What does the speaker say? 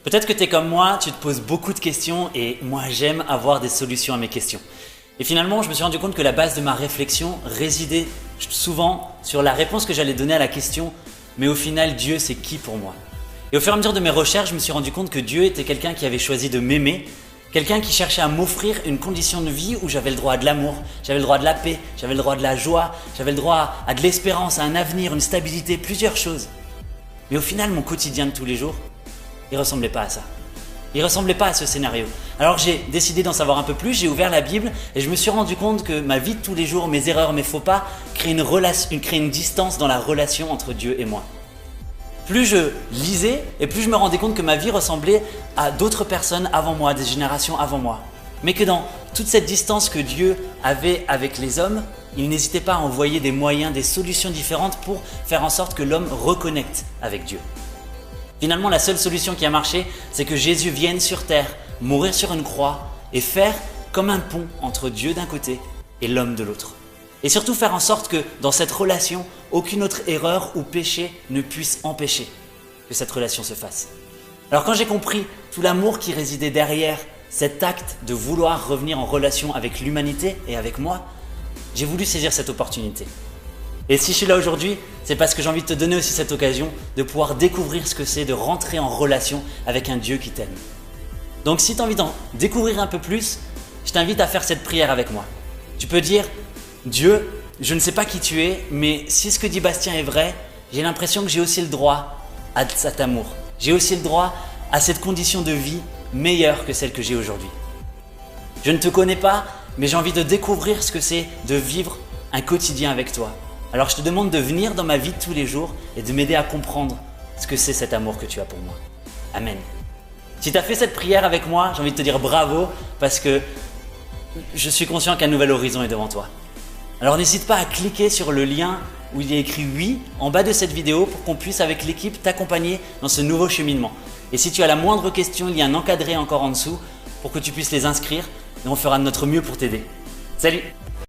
Peut-être que tu es comme moi, tu te poses beaucoup de questions et moi j'aime avoir des solutions à mes questions. Et finalement, je me suis rendu compte que la base de ma réflexion résidait souvent sur la réponse que j'allais donner à la question « Mais au final, Dieu, c'est qui pour moi ?» Et au fur et à mesure de mes recherches, je me suis rendu compte que Dieu était quelqu'un qui avait choisi de m'aimer, quelqu'un qui cherchait à m'offrir une condition de vie où j'avais le droit à de l'amour, j'avais le droit de la paix, j'avais le droit de la joie, j'avais le droit à de l'espérance, à un avenir, une stabilité, plusieurs choses. Mais au final, mon quotidien de tous les jours, il ne ressemblait pas à ça. Il ne ressemblait pas à ce scénario. Alors j'ai décidé d'en savoir un peu plus, j'ai ouvert la Bible et je me suis rendu compte que ma vie de tous les jours, mes erreurs, mes faux pas, créaient une distance dans la relation entre Dieu et moi. Plus je lisais et plus je me rendais compte que ma vie ressemblait à d'autres personnes avant moi, des générations avant moi. Mais que dans toute cette distance que Dieu avait avec les hommes, il n'hésitait pas à envoyer des moyens, des solutions différentes pour faire en sorte que l'homme reconnecte avec Dieu. Finalement, la seule solution qui a marché, c'est que Jésus vienne sur terre, mourir sur une croix et faire comme un pont entre Dieu d'un côté et l'homme de l'autre. Et surtout faire en sorte que dans cette relation, aucune autre erreur ou péché ne puisse empêcher que cette relation se fasse. Alors quand j'ai compris tout l'amour qui résidait derrière cet acte de vouloir revenir en relation avec l'humanité et avec moi, j'ai voulu saisir cette opportunité. Et si je suis là aujourd'hui, c'est parce que j'ai envie de te donner aussi cette occasion de pouvoir découvrir ce que c'est de rentrer en relation avec un Dieu qui t'aime. Donc si tu as envie d'en découvrir un peu plus, je t'invite à faire cette prière avec moi. Tu peux dire « Dieu, je ne sais pas qui tu es, mais si ce que dit Bastien est vrai, j'ai l'impression que j'ai aussi le droit à cet amour. J'ai aussi le droit à cette condition de vie meilleure que celle que j'ai aujourd'hui. Je ne te connais pas, mais j'ai envie de découvrir ce que c'est de vivre un quotidien avec toi. Alors je te demande de venir dans ma vie de tous les jours et de m'aider à comprendre ce que c'est cet amour que tu as pour moi. Amen. Si tu as fait cette prière avec moi, j'ai envie de te dire bravo parce que je suis conscient qu'un nouvel horizon est devant toi. Alors n'hésite pas à cliquer sur le lien où il y a écrit « Oui » en bas de cette vidéo pour qu'on puisse avec l'équipe t'accompagner dans ce nouveau cheminement. Et si tu as la moindre question, il y a un encadré encore en dessous pour que tu puisses les inscrire et on fera de notre mieux pour t'aider. Salut!